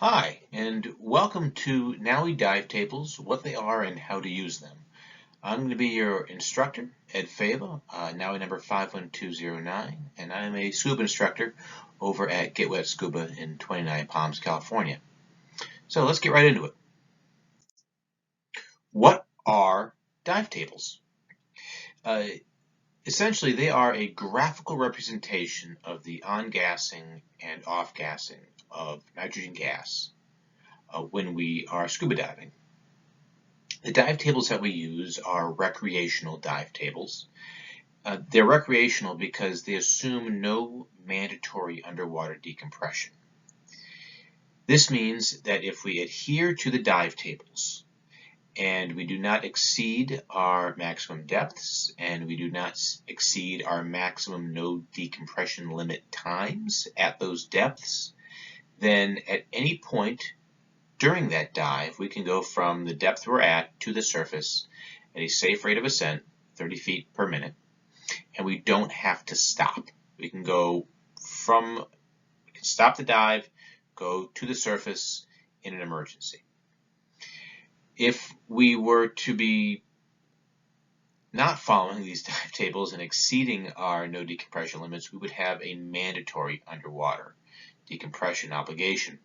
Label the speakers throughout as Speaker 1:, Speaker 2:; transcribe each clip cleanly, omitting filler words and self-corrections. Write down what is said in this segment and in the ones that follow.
Speaker 1: Hi, and welcome to NAUI dive tables, what they are and how to use them. I'm going to be your instructor, Ed Fava, NAUI number 51209, and I'm a scuba instructor over at Get Wet Scuba in 29 Palms, California. So let's get right into it. What are dive tables? Uh, Essentially, they are a graphical representation of the on-gassing and off-gassing of nitrogen gas when we are scuba diving. The dive tables that we use are recreational dive tables. They're recreational because they assume no mandatory underwater decompression. This means that if we adhere to the dive tables and we do not exceed our maximum depths and we do not exceed our maximum no decompression limit times at those depths, then at any point during that dive, we can go from the depth we're at to the surface at a safe rate of ascent, 30 feet per minute, and we don't have to stop. We can stop the dive, go to the surface in an emergency. If we were to be not following these dive tables and exceeding our no decompression limits, we would have a mandatory underwater decompression obligation,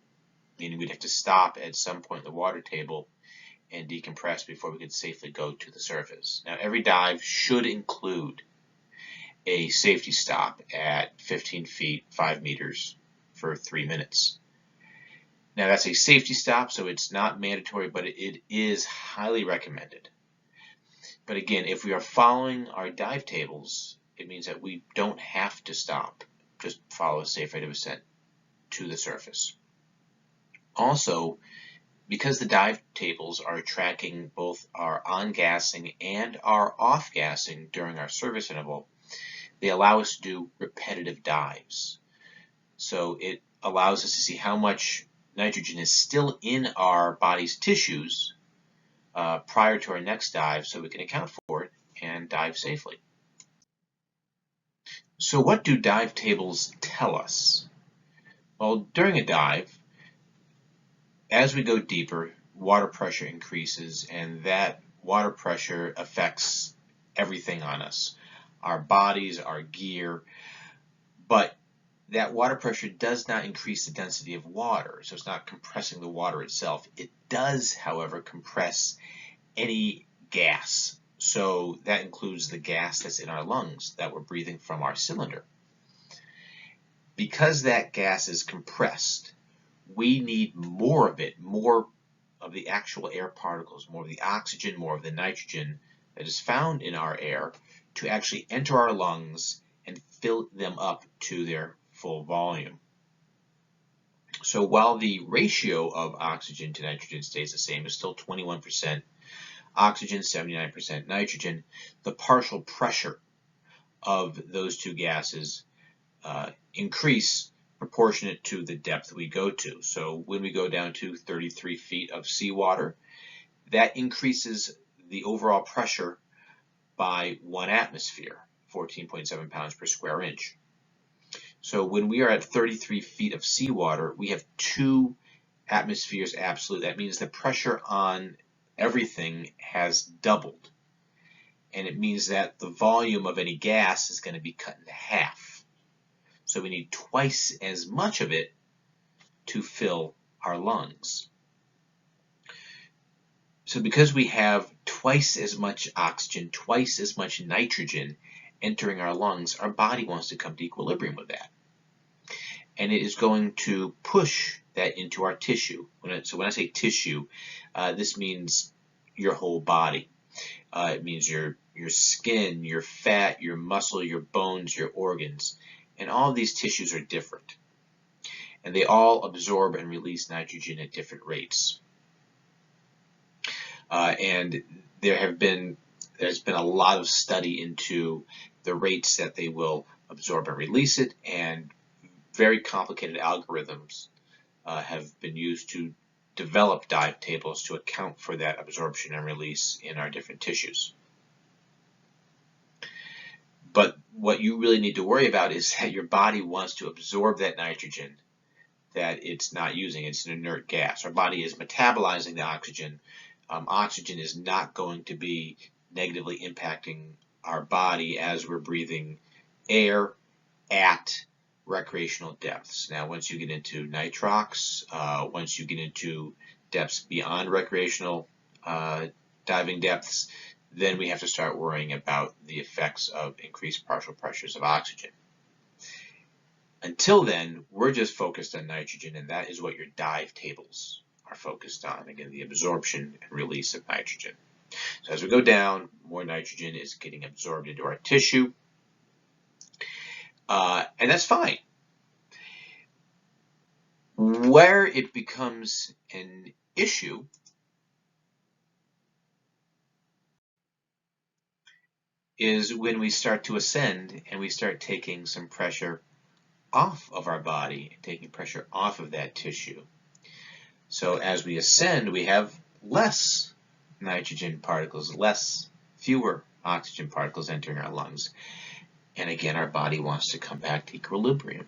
Speaker 1: meaning we'd have to stop at some point in the water table and decompress before we could safely go to the surface. Now, every dive should include a safety stop at 15 feet, 5 meters for 3 minutes. Now, that's a safety stop, so it's not mandatory, but it is highly recommended. But again, if we are following our dive tables, it means that we don't have to stop, just follow a safe rate of ascent to the surface. Also, because the dive tables are tracking both our on-gassing and our off-gassing during our service interval, they allow us to do repetitive dives. So it allows us to see how much nitrogen is still in our body's tissues prior to our next dive so we can account for it and dive safely. So what do dive tables tell us? Well, during a dive, as we go deeper, water pressure increases, and that water pressure affects everything on us, our bodies, our gear, but that water pressure does not increase the density of water, so it's not compressing the water itself. It does, however, compress any gas, so that includes the gas that's in our lungs that we're breathing from our cylinder. Because that gas is compressed, we need more of it, more of the actual air particles, more of the oxygen, more of the nitrogen that is found in our air to actually enter our lungs and fill them up to their full volume. So while the ratio of oxygen to nitrogen stays the same, it's still 21% oxygen, 79% nitrogen, the partial pressure of those two gases increase proportionate to the depth we go to. So when we go down to 33 feet of seawater, that increases the overall pressure by 1 atmosphere, 14.7 pounds per square inch. So when we are at 33 feet of seawater, we have 2 atmospheres absolute. That means the pressure on everything has doubled. And it means that the volume of any gas is going to be cut in half. So we need twice as much of it to fill our lungs. So because we have twice as much oxygen, twice as much nitrogen entering our lungs, our body wants to come to equilibrium with that. And it is going to push that into our tissue. So when I say tissue, this means your whole body. It means your skin, your fat, your muscle, your bones, your organs. And all of these tissues are different. And they all absorb and release nitrogen at different rates. And there's been a lot of study into the rates that they will absorb and release it, and very complicated algorithms have been used to develop dive tables to account for that absorption and release in our different tissues. But what you really need to worry about is that your body wants to absorb that nitrogen that it's not using. It's an inert gas. Our body is metabolizing the oxygen. Oxygen is not going to be negatively impacting our body as we're breathing air at recreational depths. Now, once you get into nitrox, once you get into depths beyond recreational diving depths, then we have to start worrying about the effects of increased partial pressures of oxygen. Until then, we're just focused on nitrogen, and that is what your dive tables are focused on. Again, the absorption and release of nitrogen. So as we go down, more nitrogen is getting absorbed into our tissue, and that's fine. Where it becomes an issue is when we start to ascend and we start taking some pressure off of our body, taking pressure off of that tissue. So as we ascend, we have less nitrogen particles, fewer oxygen particles entering our lungs. And again, our body wants to come back to equilibrium.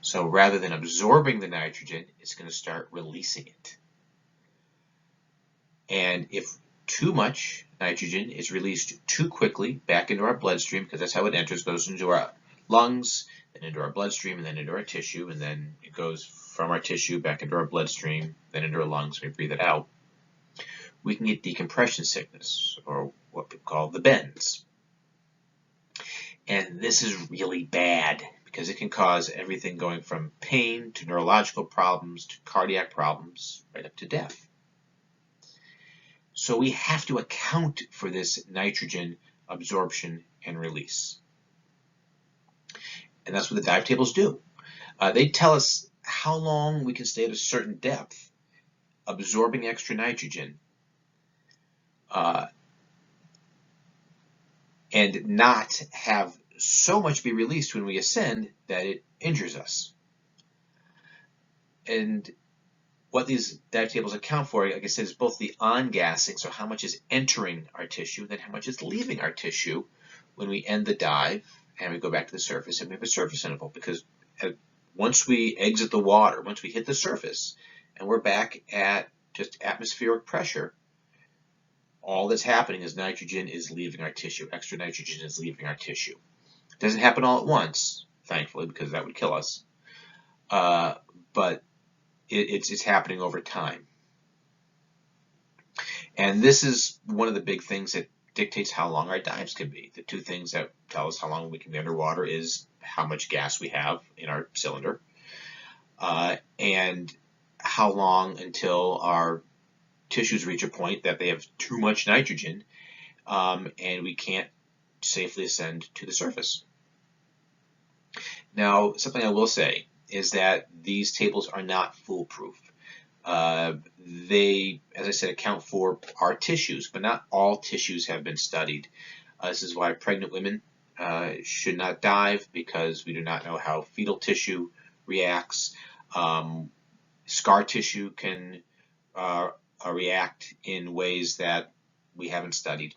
Speaker 1: So rather than absorbing the nitrogen, it's going to start releasing it. And if too much nitrogen is released too quickly back into our bloodstream, because that's how it enters, goes into our lungs, then into our bloodstream, and then into our tissue, and then it goes from our tissue back into our bloodstream, then into our lungs, and we breathe it out, we can get decompression sickness, or what we call the bends. And this is really bad because it can cause everything going from pain to neurological problems to cardiac problems, right up to death. So we have to account for this nitrogen absorption and release. And that's what the dive tables do. They tell us how long we can stay at a certain depth, absorbing extra nitrogen, and not have so much be released when we ascend that it injures us. And what these dive tables account for, like I said, is both the on-gassing, so how much is entering our tissue, and then how much is leaving our tissue when we end the dive and we go back to the surface and we have a surface interval. Because once we exit the water, once we hit the surface and we're back at just atmospheric pressure, all that's happening is nitrogen is leaving our tissue. Extra nitrogen is leaving our tissue. It doesn't happen all at once, thankfully, because that would kill us. But it's happening over time. And this is one of the big things that dictates how long our dives can be. The two things that tell us how long we can be underwater is how much gas we have in our cylinder, and how long until our tissues reach a point that they have too much nitrogen, and we can't safely ascend to the surface. Now, something I will say is that these tables are not foolproof. They, as I said, account for our tissues, but not all tissues have been studied. This is why pregnant women should not dive, because we do not know how fetal tissue reacts. Scar tissue can react in ways that we haven't studied.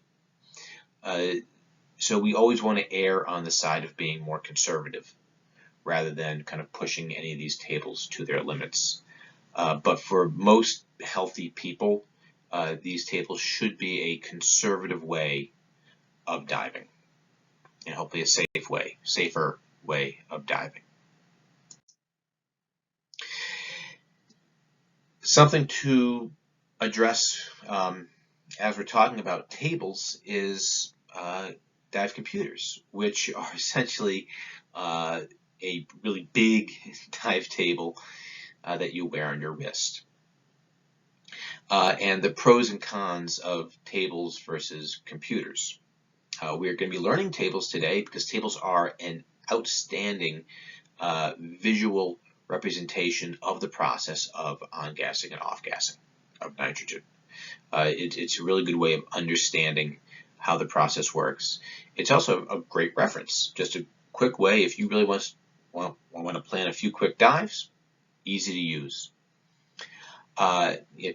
Speaker 1: So we always want to err on the side of being more conservative rather than kind of pushing any of these tables to their limits. But for most healthy people, these tables should be a conservative way of diving, and hopefully a safer way of diving. Something to address as we're talking about tables is dive computers, which are essentially a really big dive table that you wear on your wrist. And the pros and cons of tables versus computers. We're going to be learning tables today because tables are an outstanding visual representation of the process of on-gassing and off-gassing of nitrogen. It's a really good way of understanding how the process works. It's also a great reference, just a quick way if you really want to plan a few quick dives, easy to use.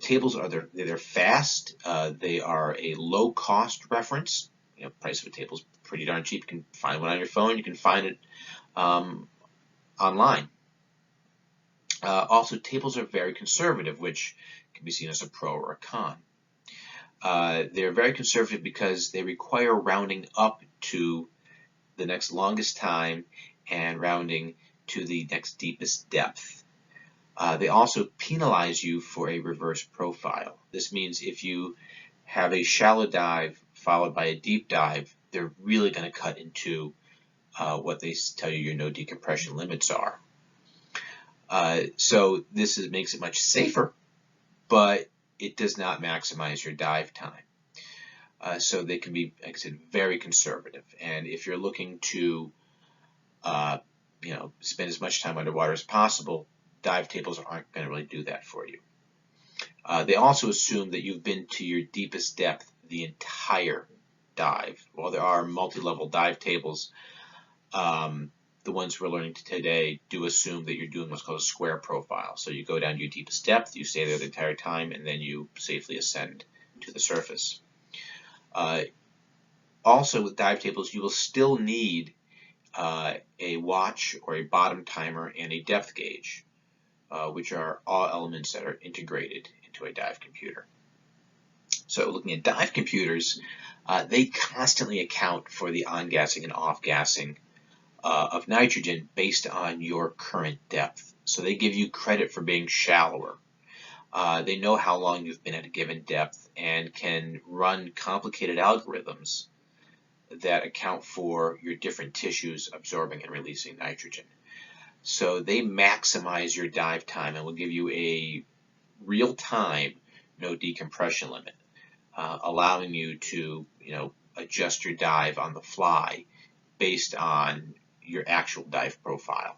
Speaker 1: Tables they're fast. They are a low-cost reference. Price of a table is pretty darn cheap. You can find one on your phone. You can find it online. Also, tables are very conservative, which can be seen as a pro or a con. They're very conservative because they require rounding up to the next longest time and rounding to the next deepest depth. They also penalize you for a reverse profile. This means if you have a shallow dive followed by a deep dive, they're really going to cut into what they tell you your no decompression limits are. So this makes it much safer, but it does not maximize your dive time. So they can be, like I said, very conservative. And if you're looking to spend as much time underwater as possible, dive tables aren't going to really do that for you. They also assume that you've been to your deepest depth the entire dive. While there are multi-level dive tables, the ones we're learning today do assume that you're doing what's called a square profile. So you go down to your deepest depth, you stay there the entire time, and then you safely ascend to the surface. Also, with dive tables, you will still need a watch or a bottom timer and a depth gauge, which are all elements that are integrated into a dive computer. So looking at dive computers, they constantly account for the on-gassing and off-gassing of nitrogen based on your current depth. So they give you credit for being shallower. They know how long you've been at a given depth and can run complicated algorithms that account for your different tissues absorbing and releasing nitrogen. So they maximize your dive time and will give you a real-time no decompression limit, allowing you to adjust your dive on the fly based on your actual dive profile,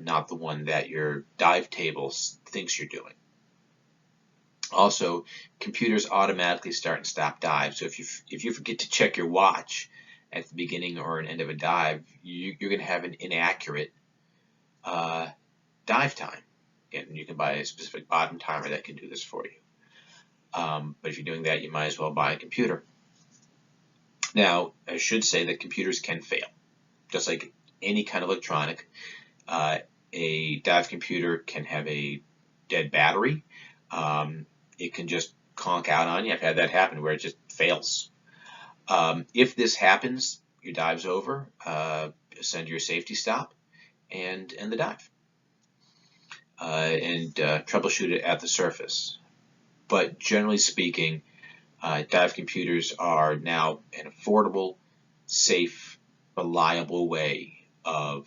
Speaker 1: not the one that your dive table thinks you're doing. Also, computers automatically start and stop dives. So if you forget to check your watch at the beginning or an end of a dive, you're going to have an inaccurate dive time. And you can buy a specific bottom timer that can do this for you. But if you're doing that, you might as well buy a computer. Now, I should say that computers can fail. Just like any kind of electronic, a dive computer can have a dead battery. It can just conk out on you. I've had that happen where it just fails. If this happens, your dive's over. Send your safety stop and end the dive. And troubleshoot it at the surface. But generally speaking, dive computers are now an affordable, safe, reliable way of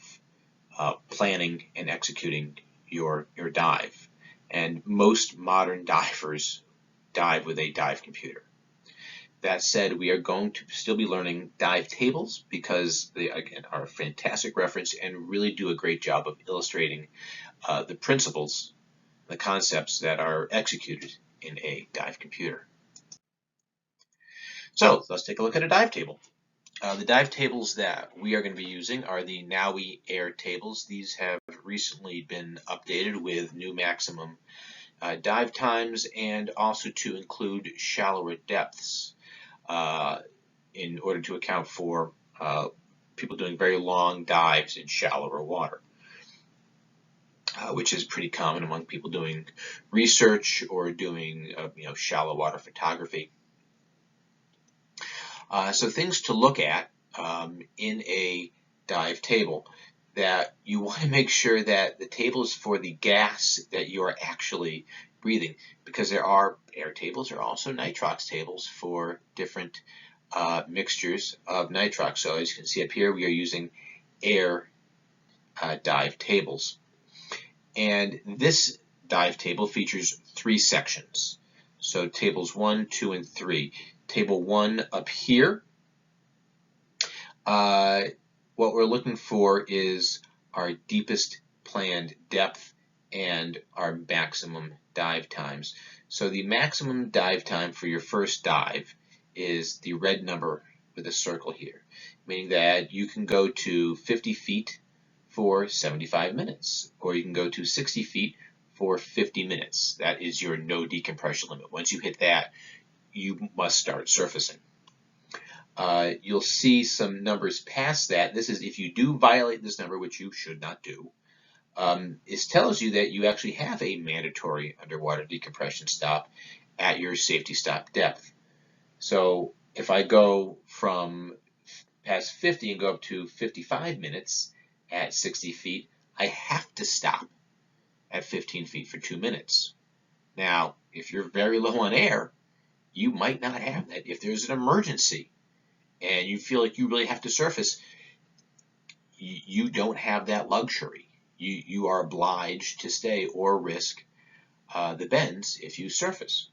Speaker 1: planning and executing your dive. And most modern divers dive with a dive computer. That said, we are going to still be learning dive tables because they, again, are a fantastic reference and really do a great job of illustrating the principles, the concepts that are executed in a dive computer. So let's take a look at a dive table. The dive tables that we are going to be using are the NAUI air tables. These have recently been updated with new maximum dive times and also to include shallower depths in order to account for people doing very long dives in shallower water, which is pretty common among people doing research or doing shallow water photography. So things to look at in a dive table, that you want to make sure that the table is for the gas that you are actually breathing, because there are air tables, there are also nitrox tables for different mixtures of nitrox. So as you can see up here, we are using air dive tables. And this dive table features 3 sections. So tables 1, 2, and 3. Table 1 up here, what we're looking for is our deepest planned depth and our maximum dive times. So the maximum dive time for your first dive is the red number with a circle here, meaning that you can go to 50 feet for 75 minutes, or you can go to 60 feet for 50 minutes. That is your no decompression limit. Once you hit that, you must start surfacing. You'll see some numbers past that. This is if you do violate this number, which you should not do. it tells you that you actually have a mandatory underwater decompression stop at your safety stop depth. So if I go from past 50 and go up to 55 minutes at 60 feet, I have to stop at 15 feet for 2 minutes. Now, if you're very low on air, you might not have that. If there's an emergency and you feel like you really have to surface, you don't have that luxury. You are obliged to stay or risk the bends if you surface.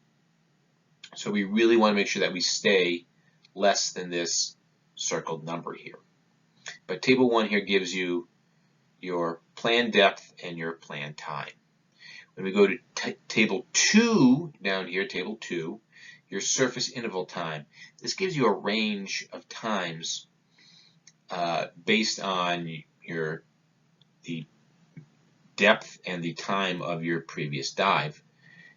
Speaker 1: So we really want to make sure that we stay less than this circled number here. But table 1 here gives you your planned depth and your planned time. When we go to table 2, down here, table 2, your surface interval time. This gives you a range of times based on the depth and the time of your previous dive.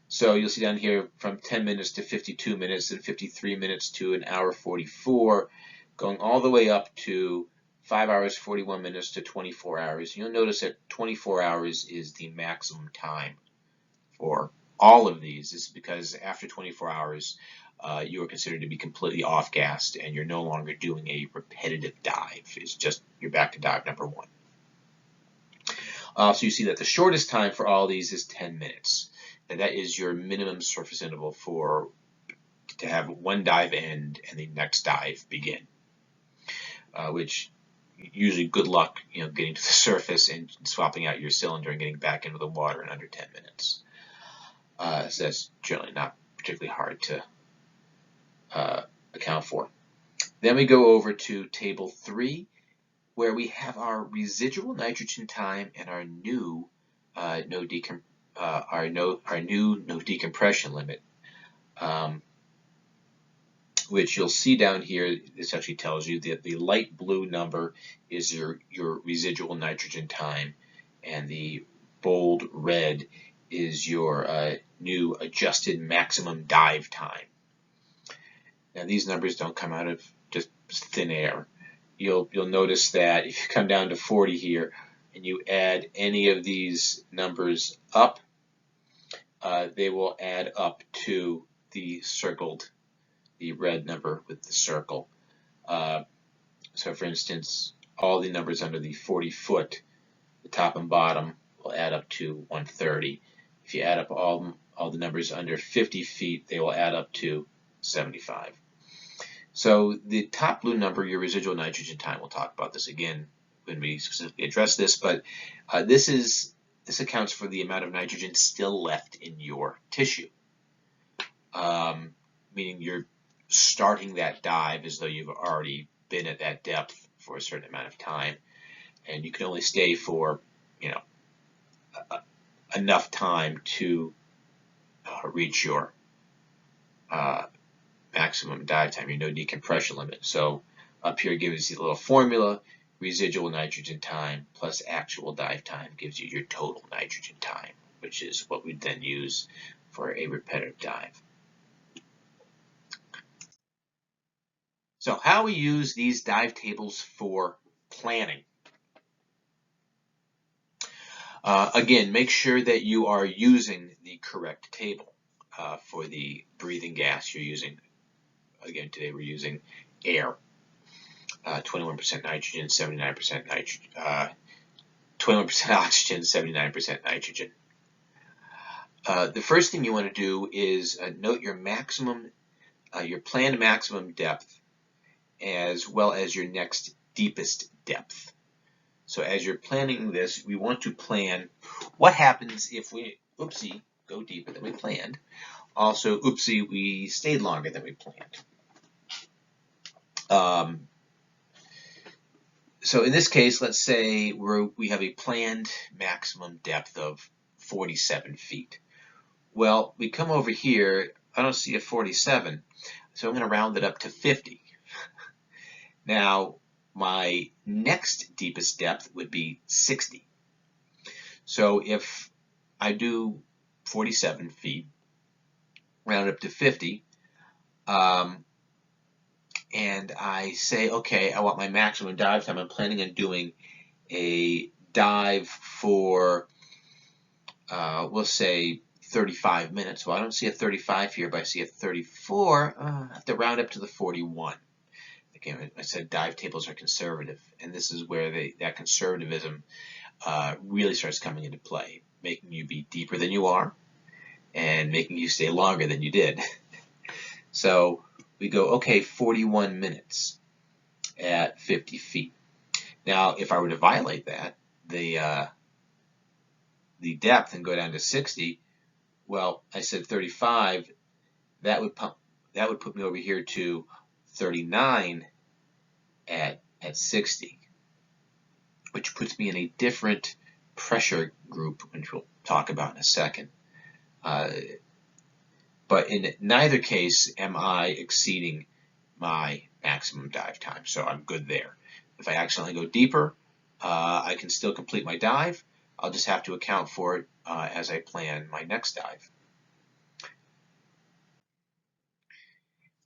Speaker 1: So you'll see down here from 10 minutes to 52 minutes and 53 minutes to an hour 44, going all the way up to 5 hours 41 minutes to 24 hours. You'll notice that 24 hours is the maximum time for all of these. This is because after 24 hours, you are considered to be completely off-gassed and you're no longer doing a repetitive dive. It's just you're back to dive number 1. So you see that the shortest time for all these is 10 minutes. And that is your minimum surface interval to have one dive end and the next dive begin. Which usually good luck, getting to the surface and swapping out your cylinder and getting back into the water in under 10 minutes. So that's generally not particularly hard to account for. Then we go over to table 3, where we have our residual nitrogen time and our new no decompression limit, which you'll see down here. This actually tells you that the light blue number is your residual nitrogen time, and the bold red is your new adjusted maximum dive time. Now these numbers don't come out of just thin air. You'll notice that if you come down to 40 here and you add any of these numbers up, they will add up to the red number with the circle. So for instance, all the numbers under the 40 foot, the top and bottom, will add up to 130. If you add up all the numbers under 50 feet, they will add up to 75. So the top blue number, your residual nitrogen time, we'll talk about this again when we specifically address this, but this accounts for the amount of nitrogen still left in your tissue, meaning you're starting that dive as though you've already been at that depth for a certain amount of time, and you can only stay for enough time to reach your maximum dive time, your no decompression limit. So up here gives you a little formula. Residual nitrogen time plus actual dive time gives you your total nitrogen time, which is what we then use for a repetitive dive. So how we use these dive tables for planning. Again, make sure that you are using the correct table for the breathing gas you're using. Again, today we're using air. 21% nitrogen, 79% nitrogen, 21% oxygen, 79% nitrogen. The first thing you want to do is note your planned maximum depth, as well as your next deepest depth. So as you're planning this, we want to plan what happens if we, go deeper than we planned. Also, we stayed longer than we planned. So in this case, let's say we have a planned maximum depth of 47 feet. Well, we come over here, I don't see a 47, so I'm going to round it up to 50. Now, my next deepest depth would be 60. So if I do 47 feet, round up to 50, and I say, okay, I want my maximum dive time. I'm planning on doing a dive for, we'll say 35 minutes. Well, I don't see a 35 here, but I see a 34. I have to round up to the 41. Again, I said dive tables are conservative, and this is where that conservatism really starts coming into play, making you be deeper than you are and making you stay longer than you did. So we go, okay, 41 minutes at 50 feet. Now, if I were to violate that, the depth, and go down to 60, well, I said 35, that would put me over here to 39 at 60, which puts me in a different pressure group, which we'll talk about in a second. But in neither case am I exceeding my maximum dive time, so I'm good there. If I accidentally go deeper, I can still complete my dive. I'll just have to account for it as I plan my next dive.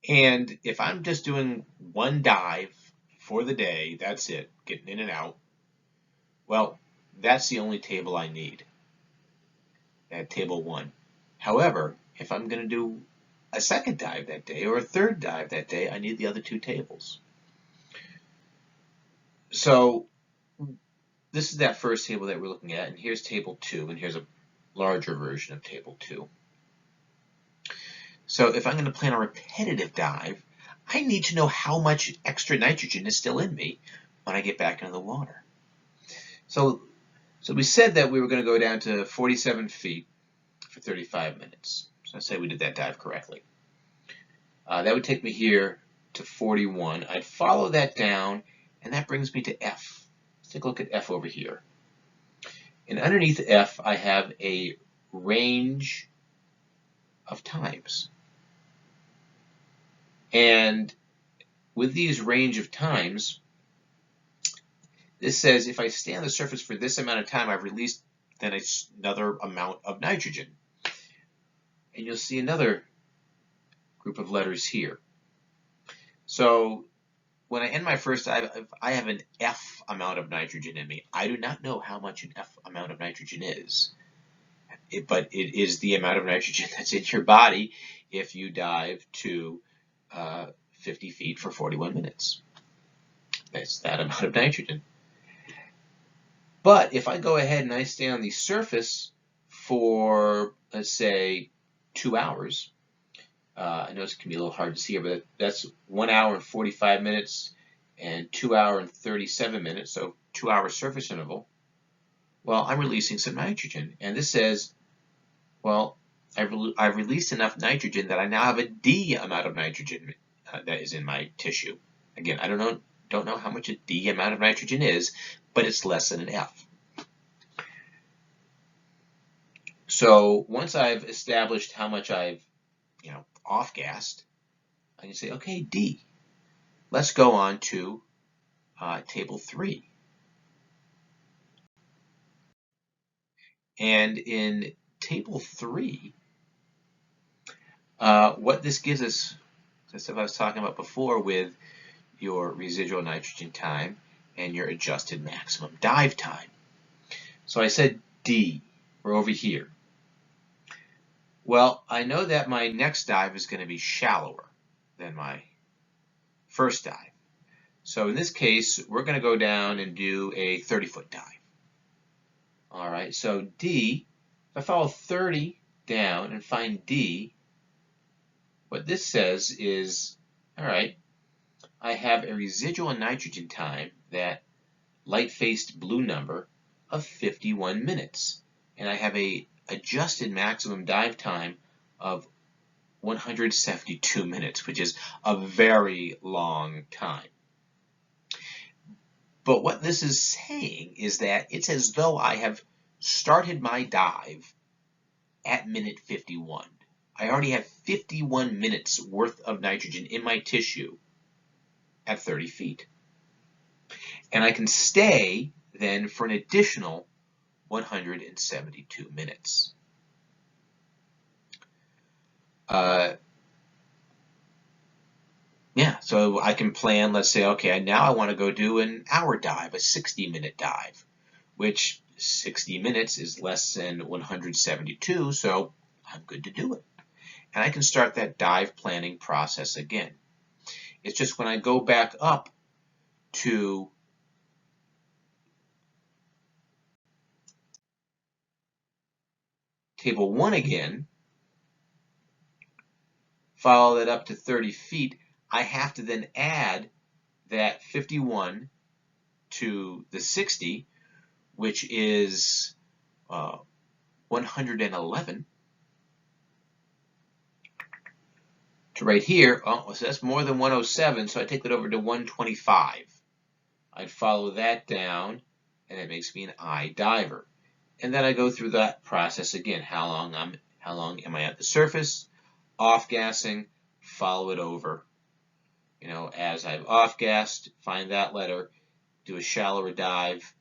Speaker 1: And if I'm just doing one dive for the day, that's it, getting in and out, well, that's the only table I need, at table 1. However, if I'm going to do a second dive that day or a third dive that day, I need the other 2 tables. So this is that first table that we're looking at, and here's table 2, and here's a larger version of table 2. So if I'm going to plan a repetitive dive, I need to know how much extra nitrogen is still in me when I get back into the water. So we said that we were going to go down to 47 feet for 35 minutes. So let's say we did that dive correctly. That would take me here to 41. I'd follow that down, and that brings me to F. Let's take a look at F over here. And underneath F, I have a range of times. And with these range of times, this says if I stay on the surface for this amount of time, I've released then another amount of nitrogen. And you'll see another group of letters here. So when I end my first dive, I have an F amount of nitrogen in me. I do not know how much an F amount of nitrogen is, but it is the amount of nitrogen that's in your body if you dive to 50 feet for 41 minutes. That's that amount of nitrogen. But if I go ahead and I stay on the surface for, let's say, 2 hours, I know it can be a little hard to see here, but that's 1 hour and 45 minutes and 2 hour and 37 minutes, so 2 hour surface interval. Well, I'm releasing some nitrogen, and this says, well, I've released enough nitrogen that I now have a D amount of nitrogen that is in my tissue. Again, I don't know how much a D amount of nitrogen is, but it's less than an F. So once I've established how much I've off-gassed, I can say, okay, D. Let's go on to table 3. And in table 3, what this gives us, just as I was talking about before with your residual nitrogen time and your adjusted maximum dive time. So I said D, we're over here. Well, I know that my next dive is going to be shallower than my first dive. So in this case, we're going to go down and do a 30-foot dive. All right, so D, if I follow 30 down and find D, what this says is, all right, I have a residual nitrogen time, that light-faced blue number, of 51 minutes. And I have a adjusted maximum dive time of 172 minutes, which is a very long time. But what this is saying is that it's as though I have started my dive at minute 51. I already have 51 minutes worth of nitrogen in my tissue at 30 feet. And I can stay then for an additional 172 minutes. Yeah, so I can plan, let's say, okay, now I want to go do an hour dive, a 60-minute dive, which 60 minutes is less than 172, so I'm good to do it. And I can start that dive planning process again. It's just when I go back up to table 1 again, follow that up to 30 feet, I have to then add that 51 to the 60, which is 111, to right here. Oh, so that's more than 107, so I take that over to 125. I'd follow that down, and it makes me an I diver. And then I go through that process again. How long am I at the surface? Off-gassing, follow it over. You know, as I've off-gassed, find that letter, do a shallower dive,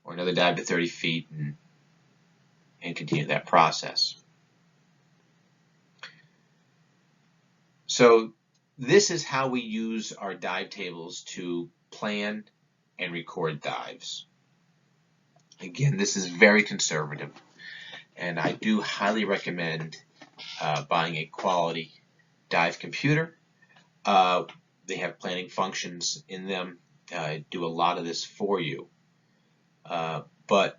Speaker 1: or another dive to 30 feet, and continue that process. So this is how we use our dive tables to plan and record dives. Again, this is very conservative, and I do highly recommend buying a quality dive computer. They have planning functions in them, do a lot of this for you. But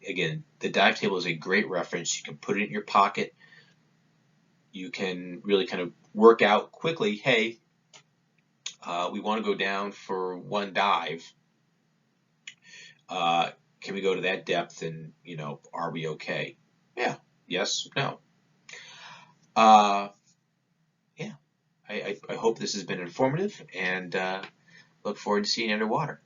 Speaker 1: again, the dive table is a great reference. You can put it in your pocket. You can really kind of work out quickly, hey, we want to go down for one dive. Can we go to that depth, and, you know, are we okay? Yeah, yes, no. Yeah, I hope this has been informative, and look forward to seeing you underwater.